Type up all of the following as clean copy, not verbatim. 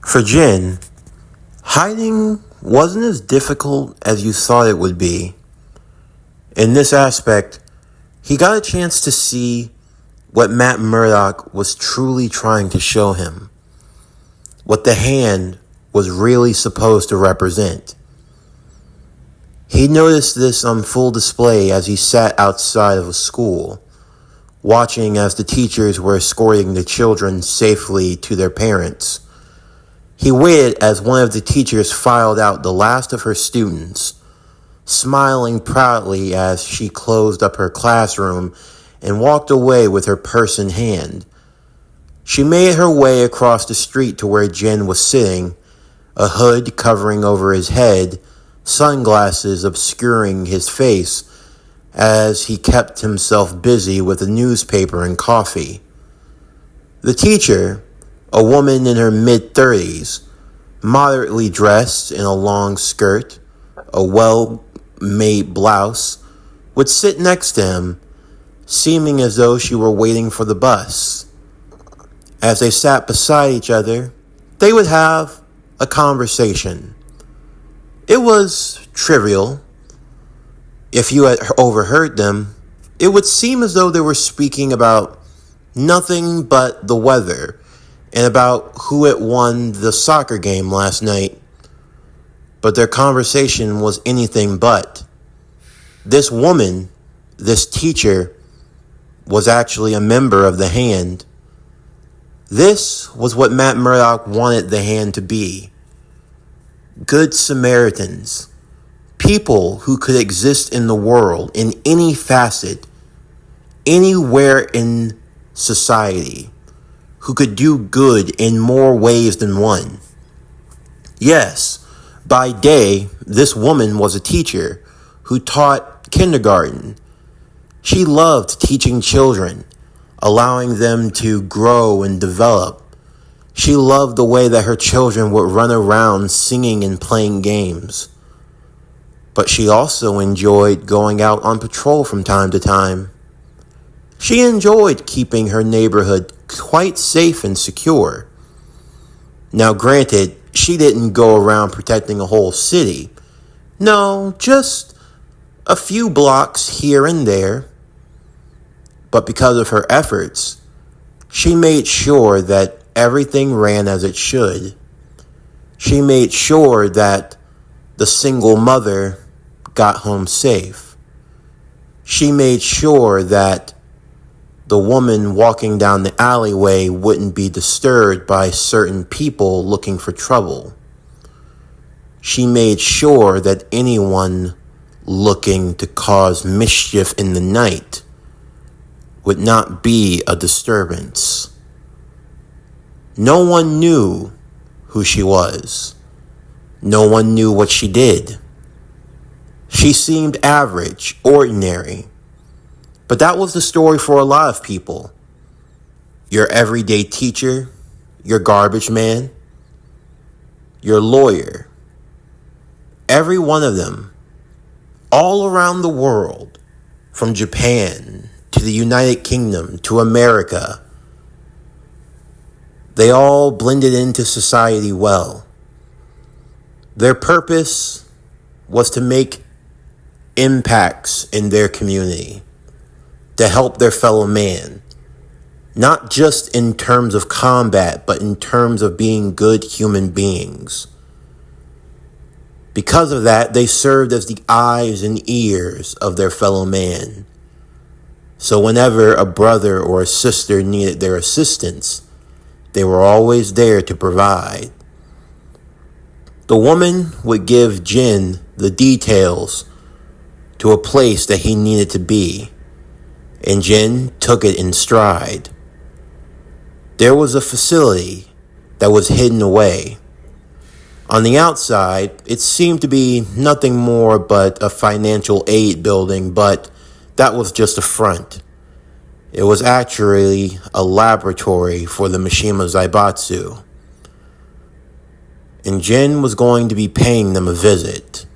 For Jin, hiding wasn't as difficult as you thought it would be. In this aspect, he got a chance to see what Matt Murdock was truly trying to show him, what the hand was really supposed to represent. He noticed this on full display as he sat outside of a school, watching as the teachers were escorting the children safely to their parents. He waited as one of the teachers filed out the last of her students, smiling proudly as she closed up her classroom and walked away with her purse in hand. She made her way across the street to where Jin was sitting, a hood covering over his head, sunglasses obscuring his face as he kept himself busy with a newspaper and coffee. The teacher, a woman in her mid-30s, moderately dressed in a long skirt, a well-made blouse, would sit next to him, seeming as though she were waiting for the bus. As they sat beside each other, they would have a conversation. It was trivial. If you had overheard them, it would seem as though they were speaking about nothing but the weather and about who had won the soccer game last night. But their conversation was anything but. This woman, this teacher, was actually a member of the Hand. This was what Matt Murdock wanted the Hand to be. Good Samaritans. People who could exist in the world in any facet, anywhere in society, who could do good in more ways than one. Yes, by day, this woman was a teacher who taught kindergarten. She loved teaching children, allowing them to grow and develop. She loved the way that her children would run around singing and playing games. But she also enjoyed going out on patrol from time to time. She enjoyed keeping her neighborhood quite safe and secure. Now, granted, she didn't go around protecting a whole city. No, just a few blocks here and there. But because of her efforts, she made sure that everything ran as it should. She made sure that the single mother got home safe. She made sure that the woman walking down the alleyway wouldn't be disturbed by certain people looking for trouble. She made sure that anyone looking to cause mischief in the night would not be a disturbance. No one knew who she was. No one knew what she did. She seemed average, ordinary. But that was the story for a lot of people. Your everyday teacher, your garbage man, your lawyer. Every one of them, all around the world, from Japan to the United Kingdom to America, they all blended into society well. Their purpose was to make impacts in their community, to help their fellow man, not just in terms of combat, but in terms of being good human beings. Because of that, they served as the eyes and ears of their fellow man. So whenever a brother or a sister needed their assistance, they were always there to provide. The woman would give Jin the details to a place that he needed to be, and Jin took it in stride. There was a facility that was hidden away. On the outside, it seemed to be nothing more but a financial aid building, but that was just a front. It was actually a laboratory for the Mishima Zaibatsu. And Jin was going to be paying them a visit.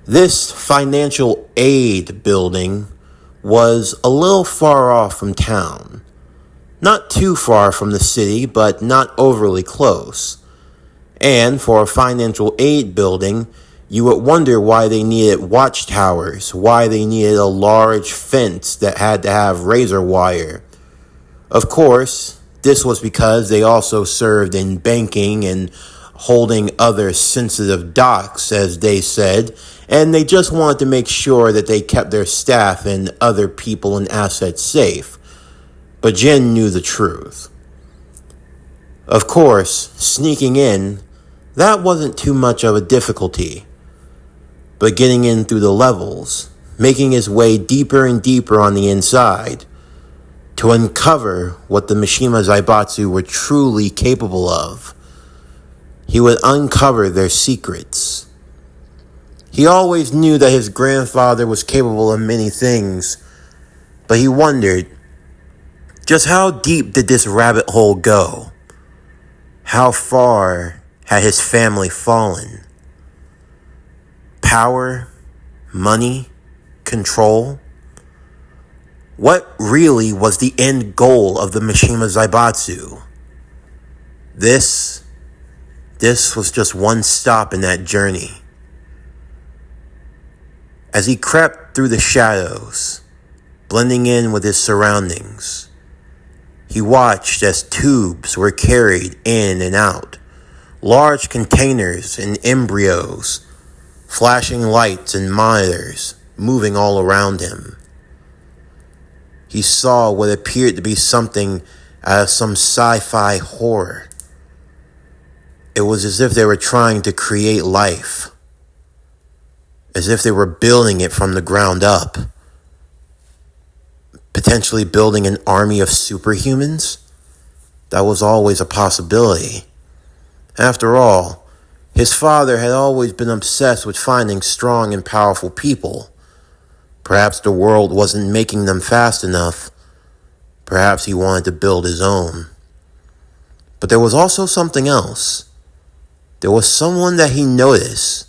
This financial aid building was a little far off from town. Not too far from the city, but not overly close. And for a financial aid building, you would wonder why they needed watchtowers, why they needed a large fence that had to have razor wire. Of course, this was because they also served in banking and holding other sensitive docks, as they said, and they just wanted to make sure that they kept their staff and other people and assets safe. But Jen knew the truth. Of course, sneaking in, that wasn't too much of a difficulty. But getting in through the levels, making his way deeper and deeper on the inside, to uncover what the Mishima Zaibatsu were truly capable of, he would uncover their secrets. He always knew that his grandfather was capable of many things, but he wondered, just how deep did this rabbit hole go? How far had his family fallen? Power, money, control? What really was the end goal of the Mishima Zaibatsu? This was just one stop in that journey. As he crept through the shadows, blending in with his surroundings, he watched as tubes were carried in and out, large containers and embryos, flashing lights and monitors moving all around him. He saw what appeared to be something out of some sci-fi horror. It was as if they were trying to create life, as if they were building it from the ground up, potentially building an army of superhumans. That was always a possibility. After all, his father had always been obsessed with finding strong and powerful people. Perhaps the world wasn't making them fast enough. Perhaps he wanted to build his own. But there was also something else. There was someone that he noticed.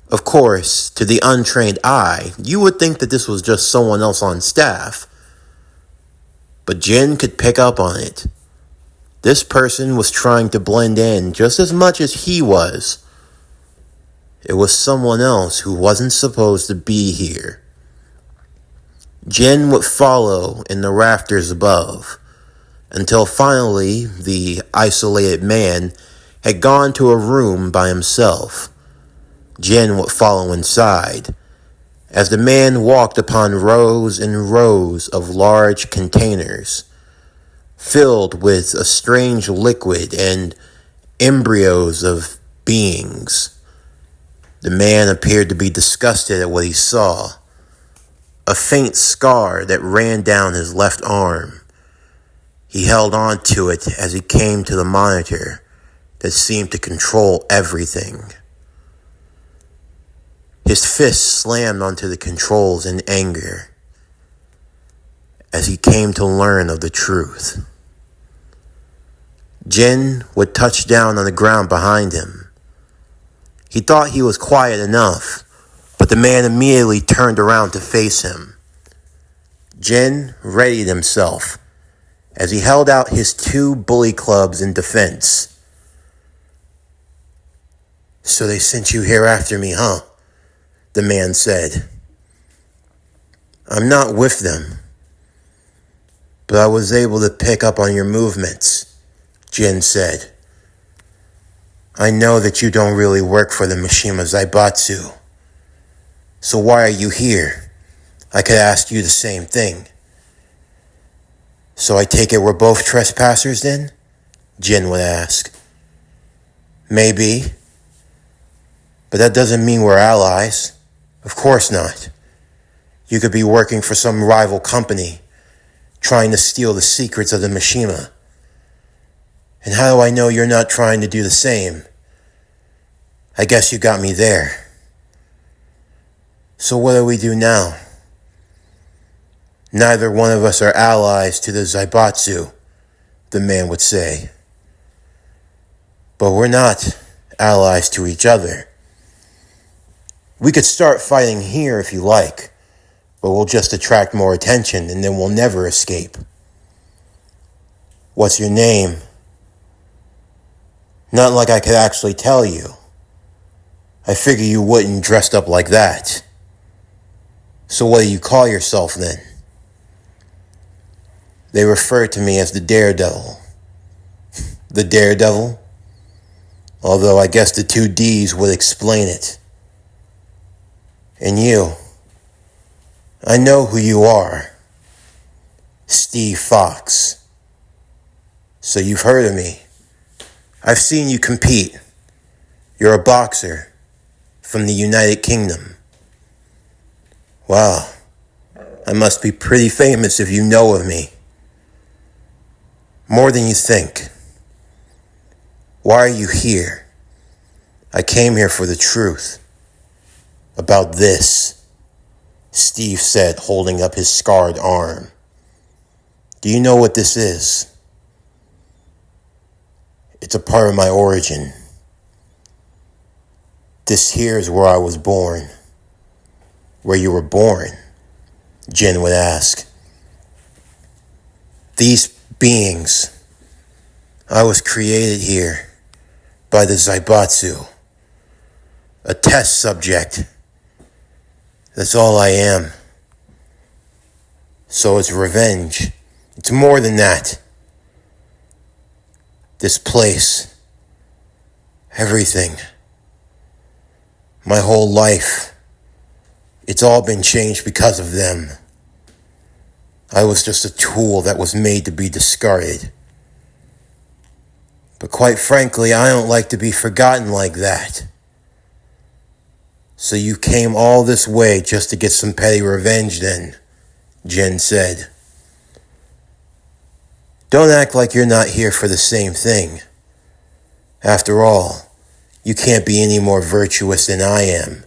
Of course, to the untrained eye, you would think that this was just someone else on staff. But Jin could pick up on it. This person was trying to blend in just as much as he was. It was someone else who wasn't supposed to be here. Jin would follow in the rafters above, until finally the isolated man had gone to a room by himself. Jin would follow inside, as the man walked upon rows and rows of large containers, filled with a strange liquid and embryos of beings. The man appeared to be disgusted at what he saw. A faint scar that ran down his left arm. He held on to it as he came to the monitor that seemed to control everything. His fist slammed onto the controls in anger as he came to learn of the truth. Jin would touch down on the ground behind him. He thought he was quiet enough, but the man immediately turned around to face him. Jin readied himself as he held out his 2 bully clubs in defense. "So they sent you here after me, huh?" the man said. "I'm not with them, but I was able to pick up on your movements," Jin said. "I know that you don't really work for the Mishima Zaibatsu. So why are you here? I could ask you the same thing." "So I take it we're both trespassers then?" Jin would ask. "Maybe. But that doesn't mean we're allies. Of course not. You could be working for some rival company, trying to steal the secrets of the Mishima. And how do I know you're not trying to do the same? I guess you got me there. So what do we do now?" "Neither one of us are allies to the Zaibatsu," the man would say. "But we're not allies to each other. We could start fighting here if you like, but we'll just attract more attention and then we'll never escape." What's your name? Not like I could actually tell you. I figure you wouldn't dressed up like that. So what do you call yourself then? They refer to me as the Daredevil. The Daredevil? Although I guess the two D's would explain it. And you? I know who you are. Steve Fox. So you've heard of me. I've seen you compete. You're a boxer from the United Kingdom. Wow, I must be pretty famous if you know of me. More than you think. Why are you here? I came here for the truth. About this, Steve said, holding up his scarred arm. Do you know what this is? It's a part of my origin. This here is where I was born. Where you were born, Jin would ask. These beings, I was created here by the Zaibatsu, a test subject. That's all I am. So it's revenge. It's more than that. This place, everything, my whole life, it's all been changed because of them. I was just a tool that was made to be discarded. But quite frankly, I don't like to be forgotten like that. So you came all this way just to get some petty revenge then, Jen said. Don't act like you're not here for the same thing. After all, you can't be any more virtuous than I am,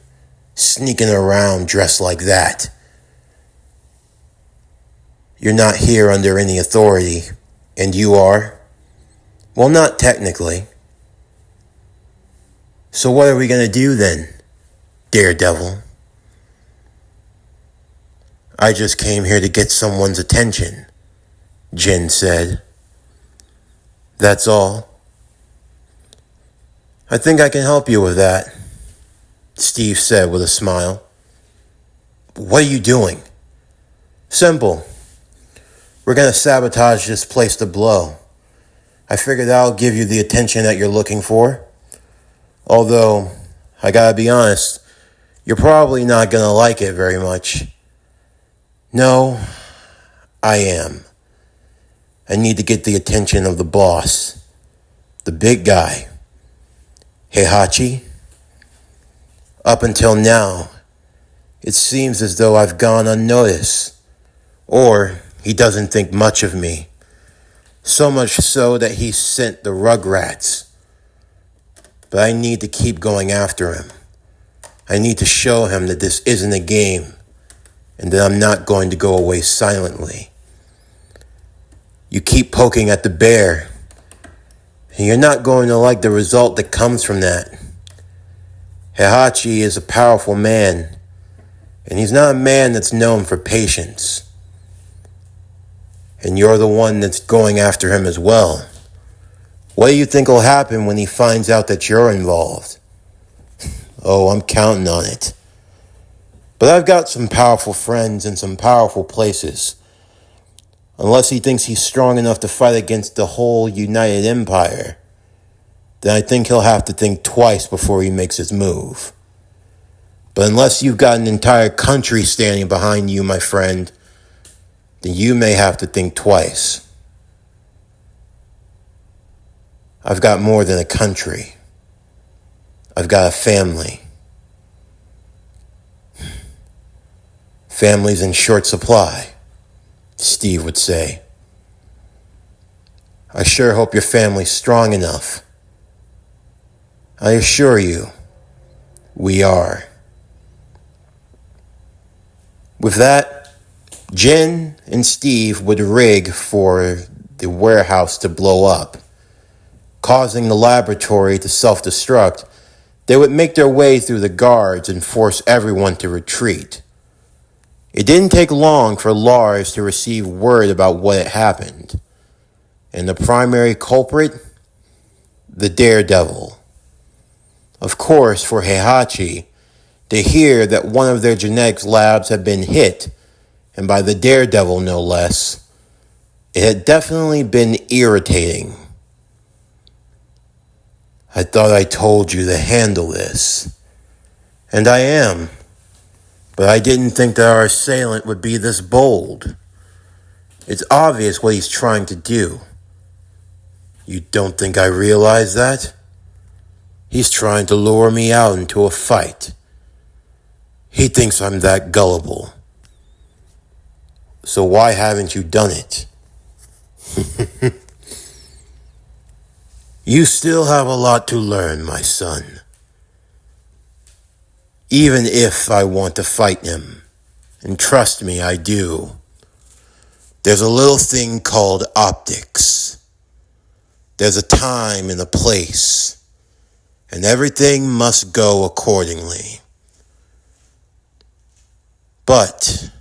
sneaking around dressed like that. You're not here under any authority, and you are? Well, not technically. So what are we going to do then, Daredevil? I just came here to get someone's attention, Jin said. That's all. I think I can help you with that, Steve said with a smile. What are you doing? Simple. We're going to sabotage this place to blow. I figured that'll give you the attention that you're looking for. Although, I gotta be honest, you're probably not going to like it very much. No, I am. I need to get the attention of the boss, the big guy, Heihachi. Up until now, it seems as though I've gone unnoticed, or he doesn't think much of me. So much so that he sent the Rugrats. But I need to keep going after him. I need to show him that this isn't a game, and that I'm not going to go away silently. You keep poking at the bear, and you're not going to like the result that comes from that. Heihachi is a powerful man, and he's not a man that's known for patience. And you're the one that's going after him as well. What do you think will happen when he finds out that you're involved? Oh, I'm counting on it. But I've got some powerful friends in some powerful places. Unless he thinks he's strong enough to fight against the whole United Empire, then I think he'll have to think twice before he makes his move. But unless you've got an entire country standing behind you, my friend, then you may have to think twice. I've got more than a country. I've got a family. Family's in short supply, Steve would say. I sure hope your family's strong enough. I assure you, we are. With that, Jen and Steve would rig for the warehouse to blow up. Causing the laboratory to self-destruct, they would make their way through the guards and force everyone to retreat. It didn't take long for Lars to receive word about what had happened. And the primary culprit? The Daredevil. Of course, for Heihachi, to hear that one of their genetics labs had been hit, and by the Daredevil no less, it had definitely been irritating. I thought I told you to handle this. And I am. But I didn't think that our assailant would be this bold. It's obvious what he's trying to do. You don't think I realize that? He's trying to lure me out into a fight. He thinks I'm that gullible. So why haven't you done it? You still have a lot to learn, my son. Even if I want to fight him, and trust me, I do. There's a little thing called optics. There's a time and a place, and everything must go accordingly. But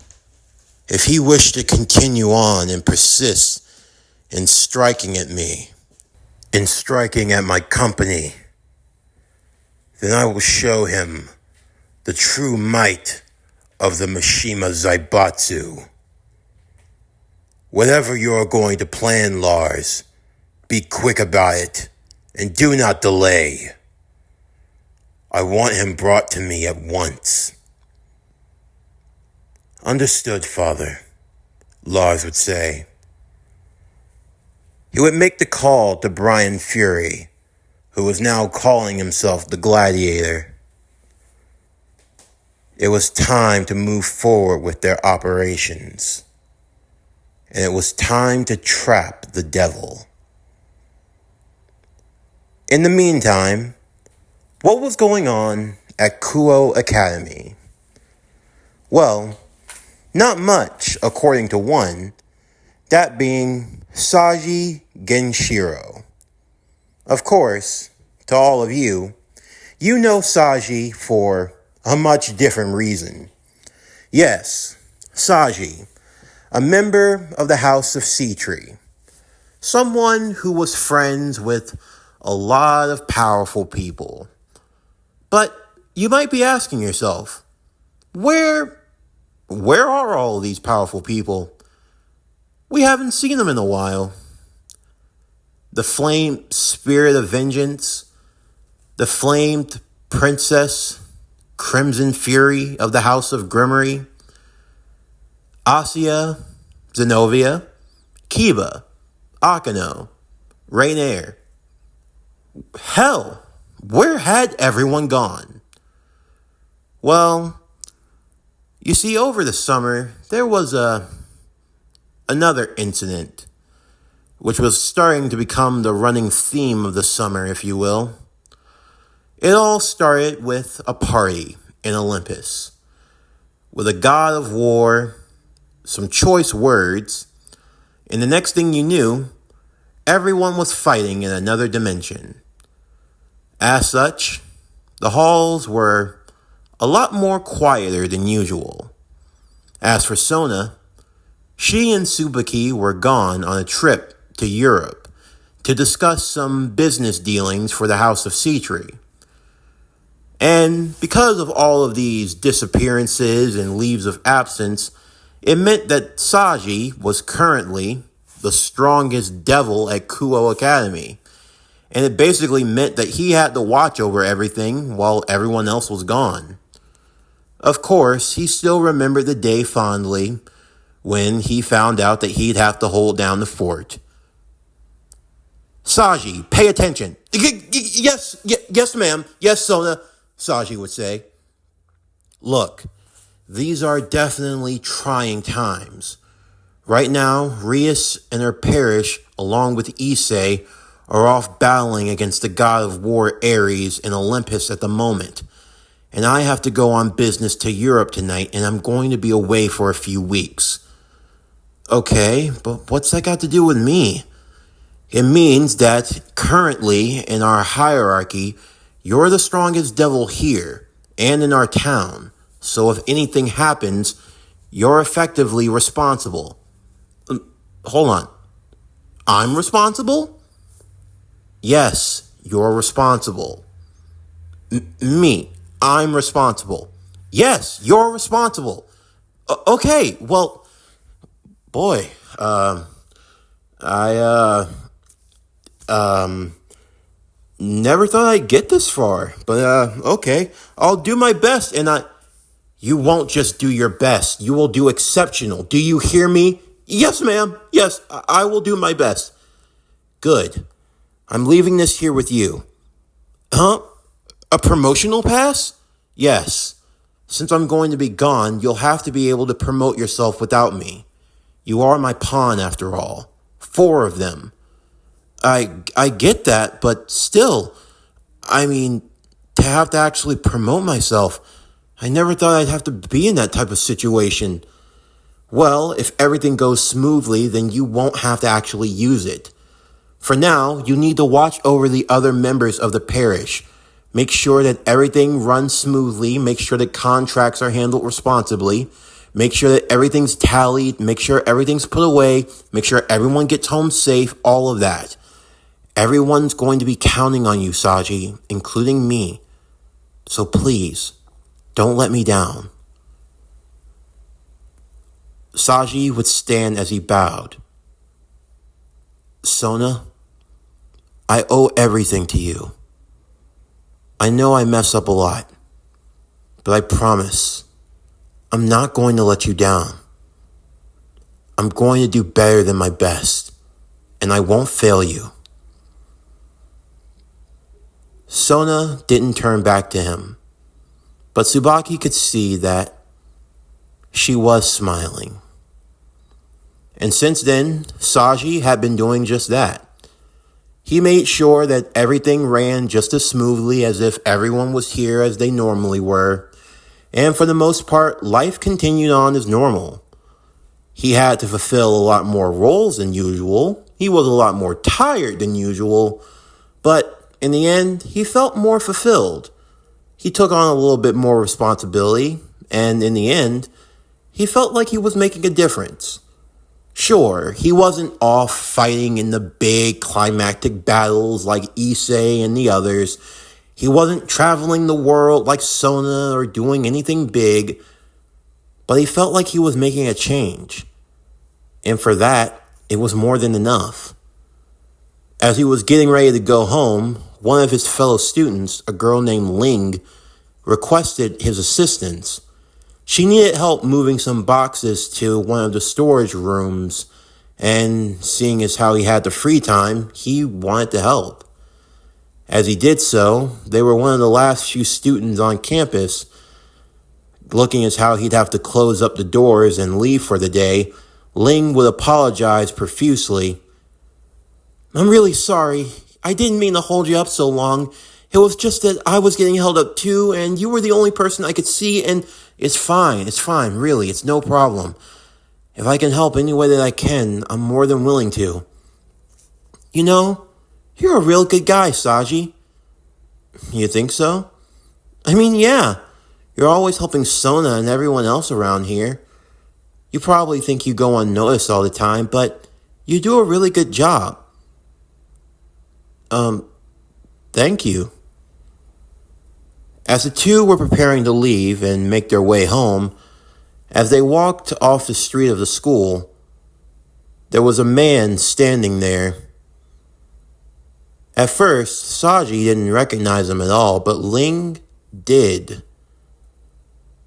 if he wished to continue on and persist in striking at me, in striking at my company, then I will show him the true might of the Mishima Zaibatsu. Whatever you're going to plan, Lars, be quick about it, and do not delay. I want him brought to me at once. Understood, Father, Lars would say. He would make the call to Brian Fury, who was now calling himself the Gladiator. It was time to move forward with their operations. And it was time to trap the devil. In the meantime, what was going on at Kuo Academy? Well, not much, according to one, that being Saji Genshiro. Of course, to all of you, you know Saji for a much different reason. Yes, Saji, a member of the House of Sea-Tree. Someone who was friends with a lot of powerful people. But you might be asking yourself, where are all these powerful people? We haven't seen them in a while. The flamed spirit of vengeance, the flamed princess, Crimson Fury of the House of Grimmery, Asia, Zenobia, Kiba, Akano, Rainier. Hell, where had everyone gone? Well, you see, over the summer, there was another incident, which was starting to become the running theme of the summer, if you will. It all started with a party in Olympus, with a god of war, some choice words, and the next thing you knew, everyone was fighting in another dimension. As such, the halls were a lot more quieter than usual. As for Sona, she and Tsubaki were gone on a trip to Europe to discuss some business dealings for the House of Sea-Tree. And because of all of these disappearances and leaves of absence, it meant that Saji was currently the strongest devil at Kuo Academy. And it basically meant that he had to watch over everything while everyone else was gone. Of course, he still remembered the day fondly when he found out that he'd have to hold down the fort. Saji, pay attention. Yes, ma'am. Yes, Sona, Saji would say. Look, these are definitely trying times. Right now, Rias and her parish, along with Issei, are off battling against the god of war Ares in Olympus at the moment. And I have to go on business to Europe tonight, and I'm going to be away for a few weeks. Okay, but what's that got to do with me? It means that currently in our hierarchy, you're the strongest devil here and in our town. So if anything happens, you're effectively responsible. Hold on. I'm responsible? Yes, you're responsible. Me, I'm responsible. Yes, you're responsible. Okay, well, boy, I, never thought I'd get this far, but, okay. I'll do my best, you won't just do your best. You will do exceptional. Do you hear me? Yes, ma'am. Yes, I will do my best. Good. I'm leaving this here with you. Huh? A promotional pass? Yes. Since I'm going to be gone, you'll have to be able to promote yourself without me. You are my pawn, after all. 4 of them. I get that, but still, I mean, to have to actually promote myself, I never thought I'd have to be in that type of situation. Well, if everything goes smoothly, then you won't have to actually use it. For now, you need to watch over the other members of the parish. Make sure that everything runs smoothly. Make sure that contracts are handled responsibly. Make sure that everything's tallied. Make sure everything's put away. Make sure everyone gets home safe. All of that. Everyone's going to be counting on you, Saji, including me. So please, don't let me down. Saji would stand as he bowed. Sona, I owe everything to you. I know I mess up a lot, but I promise I'm not going to let you down. I'm going to do better than my best, and I won't fail you. Sona didn't turn back to him, but Tsubaki could see that she was smiling. And since then, Saji had been doing just that. He made sure that everything ran just as smoothly as if everyone was here as they normally were. And for the most part, life continued on as normal. He had to fulfill a lot more roles than usual. He was a lot more tired than usual. But in the end, he felt more fulfilled. He took on a little bit more responsibility. And in the end, he felt like he was making a difference. Sure, he wasn't off fighting in the big climactic battles like Issei and the others. He wasn't traveling the world like Sona or doing anything big. But he felt like he was making a change. And for that, it was more than enough. As he was getting ready to go home, one of his fellow students, a girl named Ling, requested his assistance. She needed help moving some boxes to one of the storage rooms, and seeing as how he had the free time, he wanted to help. As he did so, they were one of the last few students on campus. Looking as how he'd have to close up the doors and leave for the day, Ling would apologize profusely. I'm really sorry. I didn't mean to hold you up so long. It was just that I was getting held up too, and you were the only person I could see, and it's fine, really, it's no problem. If I can help any way that I can, I'm more than willing to. You know, you're a real good guy, Saji. You think so? I mean, yeah. You're always helping Sona and everyone else around here. You probably think you go unnoticed all the time, but you do a really good job. Thank you. As the two were preparing to leave and make their way home, as they walked off the street of the school, there was a man standing there. At first, Saji didn't recognize him at all, but Ling did.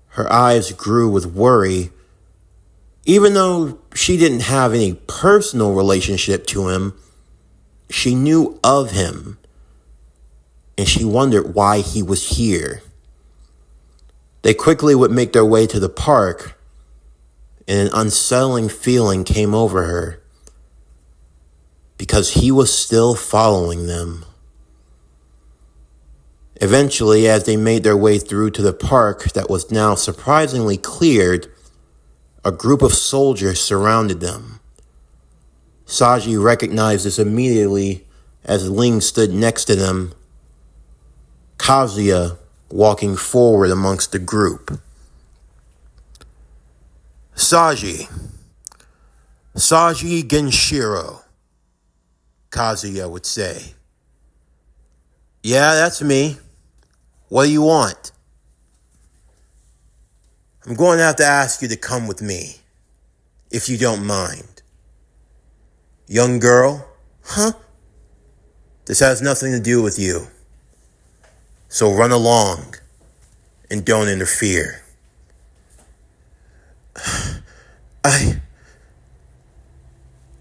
Her eyes grew with worry. Even though she didn't have any personal relationship to him, she knew of him, and she wondered why he was here. They quickly would make their way to the park, and an unsettling feeling came over her, because he was still following them. Eventually, as they made their way through to the park that was now surprisingly cleared, a group of soldiers surrounded them. Saji recognized this immediately as Ling stood next to them, Kazuya walking forward amongst the group. Saji Genshiro, Kazuya would say. Yeah, that's me. What do you want? I'm going to have to ask you to come with me, if you don't mind. Young girl? Huh? This has nothing to do with you. So run along and don't interfere.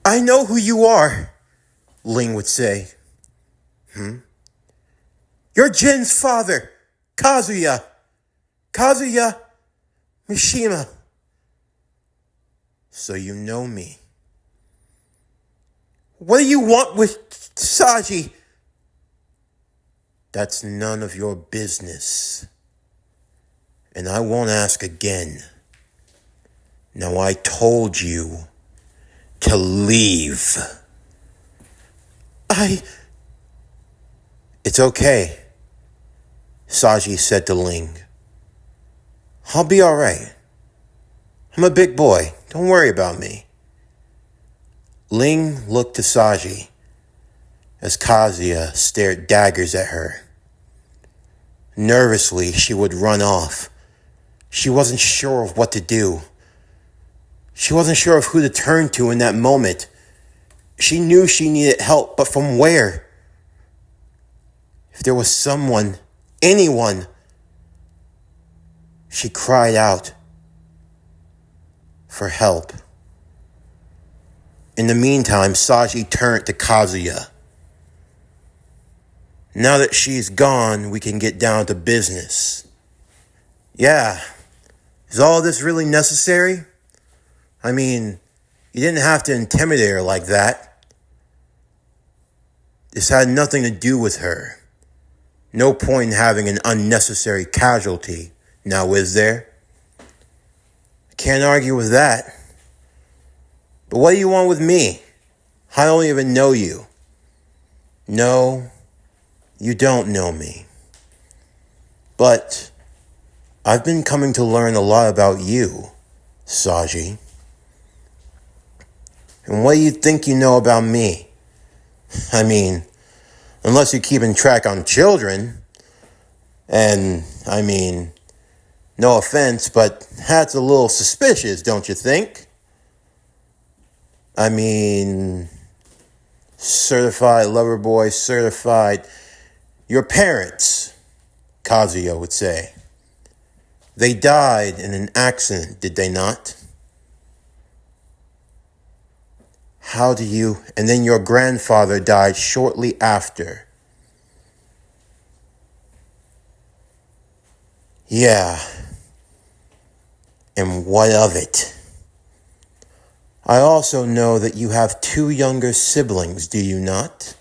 I know who you are, Ling would say. You're Jin's father, Kazuya Mishima. So you know me. What do you want with Saji? That's none of your business. And I won't ask again. Now I told you to leave. It's okay, Saji said to Ling. I'll be alright. I'm a big boy. Don't worry about me. Ling looked to Saji as Kazuya stared daggers at her. Nervously, she would run off. She wasn't sure of what to do. She wasn't sure of who to turn to in that moment. She knew she needed help, but from where? If there was someone, anyone, she cried out for help. In the meantime, Saji turned to Kazuya. Now that she's gone, we can get down to business. Yeah, is all this really necessary? I mean, you didn't have to intimidate her like that. This had nothing to do with her. No point in having an unnecessary casualty, now is there? I can't argue with that. But what do you want with me? I don't even know you. No, you don't know me. But I've been coming to learn a lot about you, Saji. And what do you think you know about me? I mean, unless you're keeping track on children. And, I mean, no offense, but that's a little suspicious, don't you think? I mean, certified lover boy, certified. Your parents, Kazuya would say. They died in an accident, did they not? How do you... And then your grandfather died shortly after. Yeah. And what of it? I also know that you have 2 younger siblings, do you not?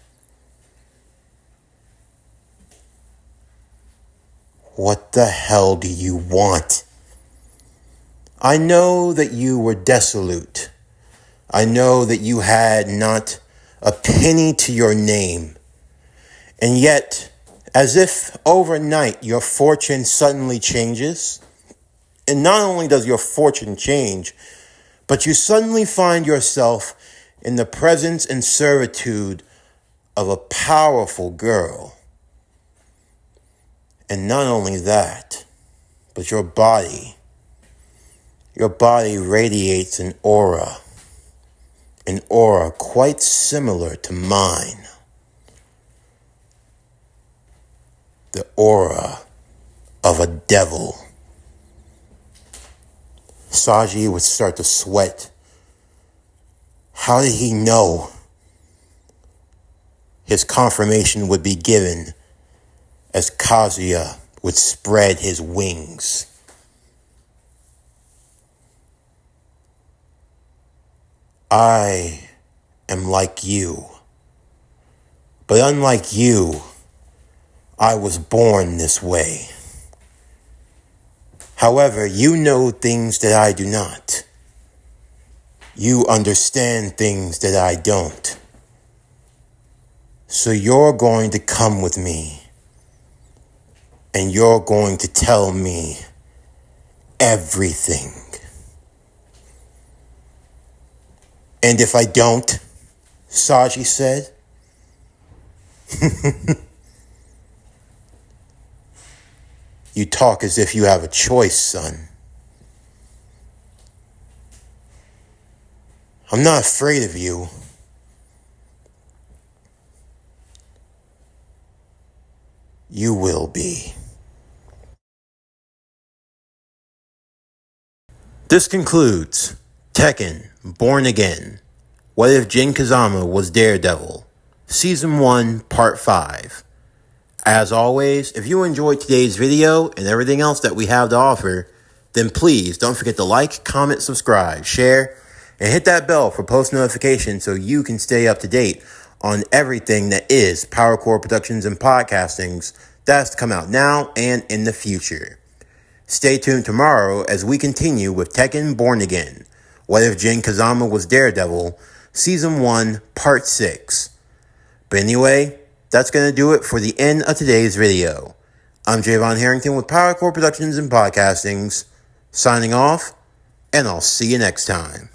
What the hell do you want? I know that you were dissolute. I know that you had not a penny to your name. And yet, as if overnight your fortune suddenly changes, and not only does your fortune change, but you suddenly find yourself in the presence and servitude of a powerful girl. And not only that, but your body radiates an aura quite similar to mine. The aura of a devil. Saji would start to sweat. How did he know? His confirmation would be given as Kazuya would spread his wings. I am like you. But unlike you, I was born this way. However, you know things that I do not. You understand things that I don't. So you're going to come with me. And you're going to tell me everything. And if I don't, Saji said, You talk as if you have a choice, son. I'm not afraid of you. You will be. This concludes Tekken, Born Again. What if Jin Kazama was Daredevil? Season 1, Part 5. As always, if you enjoyed today's video and everything else that we have to offer, then please don't forget to like, comment, subscribe, share, and hit that bell for post notifications so you can stay up to date on everything that is PowerCore Productions and Podcastings that's to come out now and in the future. Stay tuned tomorrow as we continue with Tekken Born Again. What if Jin Kazama was Daredevil? Season 1, Part 6. But anyway, that's going to do it for the end of today's video. I'm Javon Harrington with PowerCore Productions and Podcastings, signing off, and I'll see you next time.